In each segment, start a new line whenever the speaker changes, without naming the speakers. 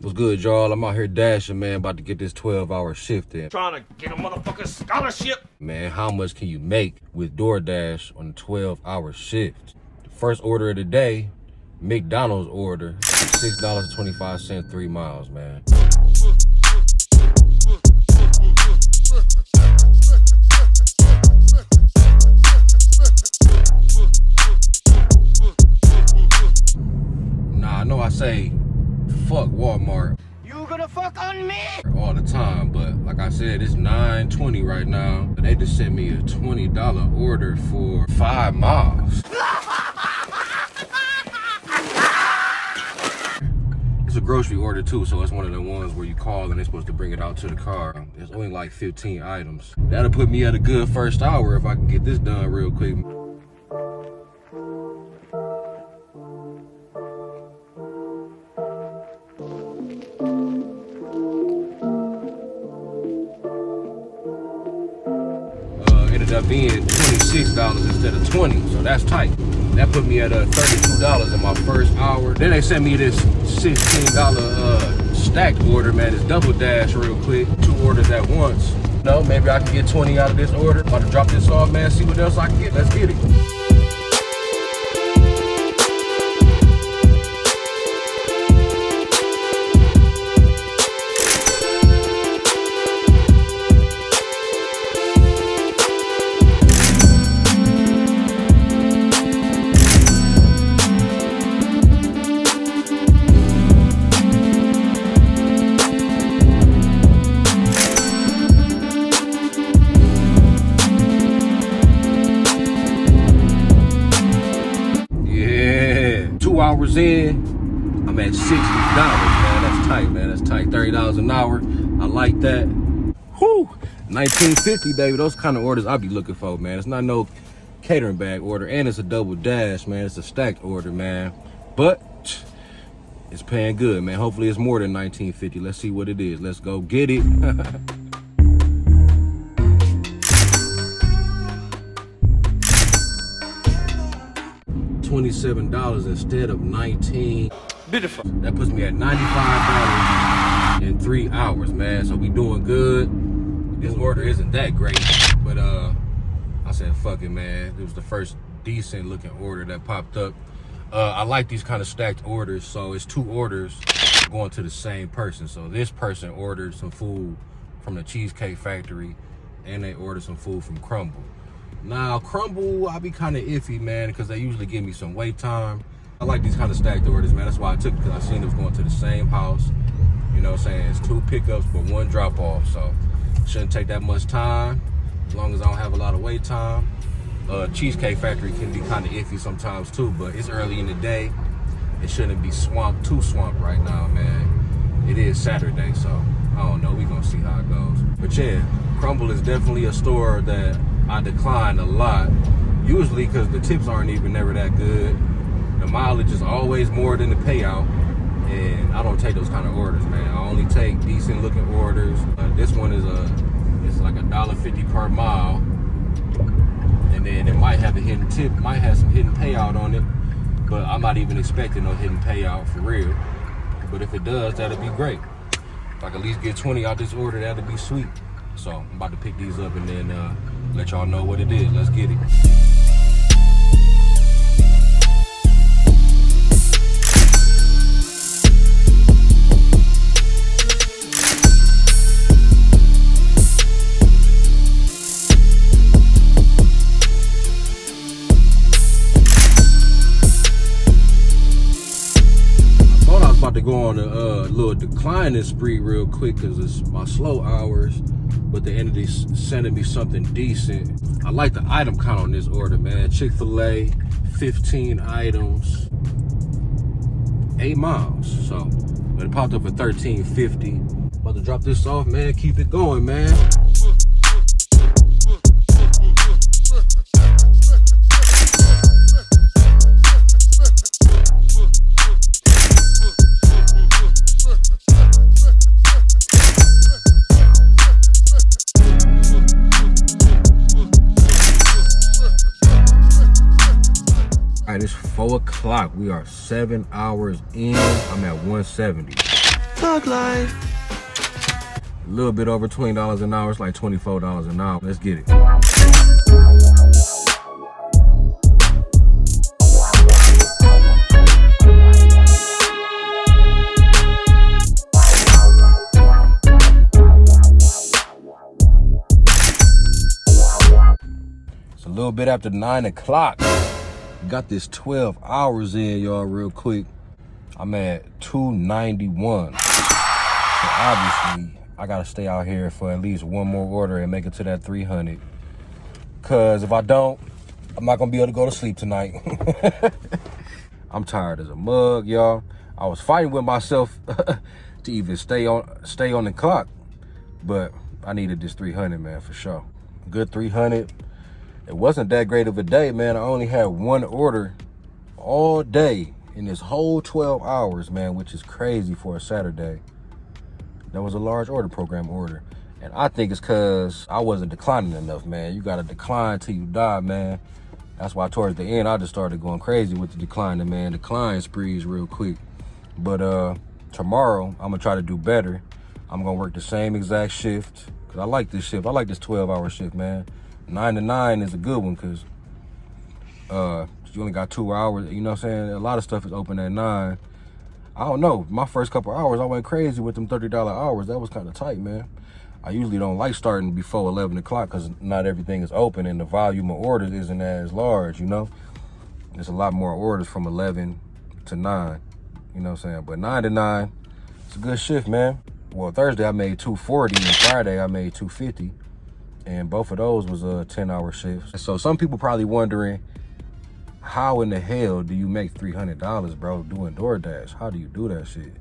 What's good, y'all? I'm out here dashing, man, about to get this 12-hour shift in.
Trying to get a motherfucking scholarship.
Man, how much can you make with Doordash on a 12-hour shift? The first order of the day, McDonald's order, $6.25, 3 miles, man. Nah, I know I say fuck Walmart.
You gonna fuck on me?
All the time, but like I said, it's 9:20 right now. They just sent me a $20 order for 5 miles. It's a grocery order too, so it's one of the ones where you call and they're supposed to bring it out to the car. There's only like 15 items. That'll put me at a good first hour if I can get this done real quick. Ended up being $26 instead of $20, so that's tight. That put me at $32 in my first hour. Then they sent me this $16 stacked order, man. It's Doordash real quick, 2 orders at once. No, maybe I can get 20 out of this order. About to drop this off, man, see what else I can get. Let's get it. Hours in, I'm at $60, man. That's tight, man. That's tight. $30 an hour. I like that. Whew. $19.50, baby. Those kind of orders I be looking for, man. It's not no catering bag order, and it's a Doordash, man. It's a stacked order, man. But it's paying good, man. Hopefully it's more than $19.50. Let's see what it is. Let's go get it. $27 instead of $19.
Beautiful.
That puts me at $95 in 3 hours, man. So we doing good. This order isn't that great, but I said fuck it, man. It was the first decent looking order that popped up. I like these kind of stacked orders, so it's 2 orders going to the same person. So this person ordered some food from the Cheesecake Factory, and they ordered some food from Crumble. Now, Crumble, I be kind of iffy, man, because they usually give me some wait time. I like these kind of stacked orders, man. That's why I took it, because I seen it was going to the same house. You know what I'm saying? It's 2 pickups, but 1 drop off. So, shouldn't take that much time, as long as I don't have a lot of wait time. Cheesecake Factory can be kind of iffy sometimes, too, but it's early in the day. It shouldn't be too swamped right now, man. It is Saturday, so I don't know. We're going to see how it goes. But, yeah, Crumble is definitely a store that I decline a lot, usually because the tips aren't even never that good. The mileage is always more than the payout, and I don't take those kind of orders, man. I only take decent looking orders. This one is it's like $1.50 per mile, and then it might have a hidden tip, might have some hidden payout on it, but I'm not even expecting no hidden payout for real. But if it does, that'll be great. If I can at least get 20 out this order, that'll be sweet. So I'm about to pick these up and then let y'all know what it is. Let's get it. About to go on a little declining spree real quick because it's my slow hours, but they ended up sending me something decent. I like the item count on this order, man. Chick-fil-A, 15 items, 8 miles. So, but it popped up at $13.50. About to drop this off, man. Keep it going, man. All right, it's 4 o'clock. We are 7 hours in. I'm at 170.
Thug life.
A little bit over $20 an hour. It's like $24 an hour. Let's get it. It's a little bit after 9 o'clock. Got this 12 hours in, y'all, real quick. I'm at 291. So obviously, I gotta stay out here for at least one more order and make it to that 300. Cause if I don't, I'm not gonna be able to go to sleep tonight. I'm tired as a mug, y'all. I was fighting with myself to even stay on the clock, but I needed this 300, man, for sure. Good 300. It wasn't that great of a day, man. I only had one order all day in this whole 12 hours, man, which is crazy for a Saturday. That was a large order program order. And I think it's because I wasn't declining enough, man. You got to decline till you die, man. That's why towards the end, I just started going crazy with the declining, man. Decline sprees real quick. But tomorrow, I'm going to try to do better. I'm going to work the same exact shift. Because I like this shift. I like this 12-hour shift, man. 9 to 9 is a good one because you only got 2 hours. You know what I'm saying? A lot of stuff is open at 9. I don't know. My first couple hours, I went crazy with them $30 hours. That was kind of tight, man. I usually don't like starting before 11 o'clock because not everything is open and the volume of orders isn't as large, you know? There's a lot more orders from 11 to 9, you know what I'm saying? But 9 to 9, it's a good shift, man. Well, Thursday I made 240 and Friday I made 250. And both of those was 10-hour shifts. So some people probably wondering, how in the hell do you make $300, bro, doing Doordash? How do you do that shit?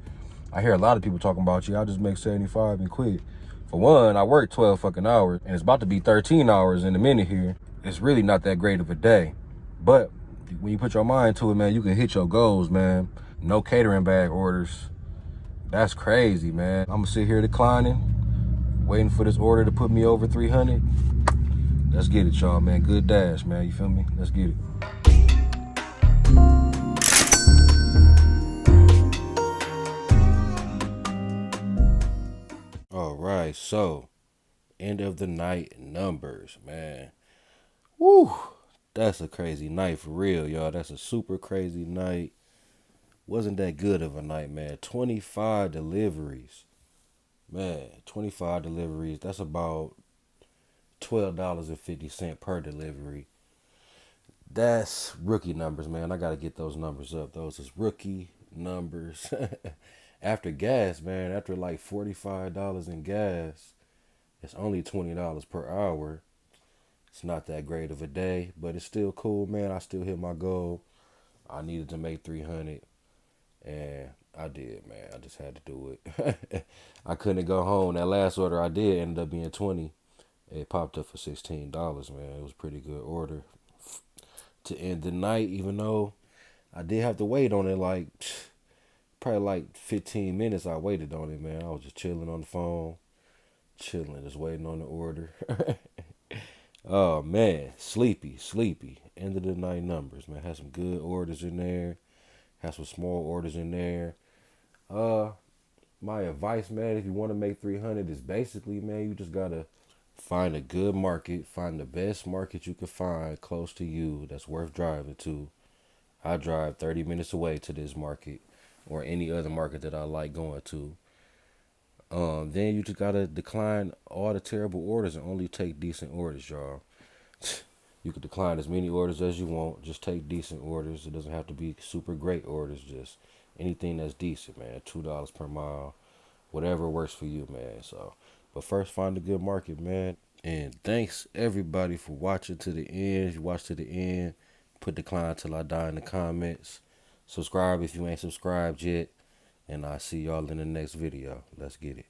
I hear a lot of people talking about, I just make 75 and quit. For one, I work 12 fucking hours, and it's about to be 13 hours in a minute here. It's really not that great of a day. But when you put your mind to it, man, you can hit your goals, man. No catering bag orders. That's crazy, man. I'm gonna sit here declining, waiting for this order to put me over 300. Let's get it, y'all, man. Good dash, man. You feel me? Let's get it. All right, so end of the night numbers, man. Woo, that's a crazy night for real, y'all. That's a super crazy night. Wasn't that good of a night, man. 25 deliveries. Man, 25 deliveries. That's about $12.50 per delivery. That's rookie numbers, man. I got to get those numbers up. Those is rookie numbers. After gas, man, after like $45 in gas, it's only $20 per hour. It's not that great of a day, but it's still cool, man. I still hit my goal. I needed to make 300, and I did, man. I just had to do it. I couldn't go home. That last order I did ended up being 20. It popped up for $16, man. It was a pretty good order to end the night, even though I did have to wait on it like probably like 15 minutes. I waited on it, man. I was just chilling on the phone, just waiting on the order. Oh, man, sleepy. End of the night numbers, man. Had some good orders in there. Had some small orders in there. My advice, man, if you want to make 300 is basically, man, you just got to find a good market. Find the best market you can find close to you that's worth driving to. I drive 30 minutes away to this market or any other market that I like going to. Then you just got to decline all the terrible orders and only take decent orders, y'all. You can decline as many orders as you want. Just take decent orders. It doesn't have to be super great orders. Just anything that's decent, man. $2 per mile. Whatever works for you, man. So, but first, find a good market, man. And thanks, everybody, for watching to the end. If you watch to the end, put decline till I die in the comments. Subscribe if you ain't subscribed yet. And I'll see y'all in the next video. Let's get it.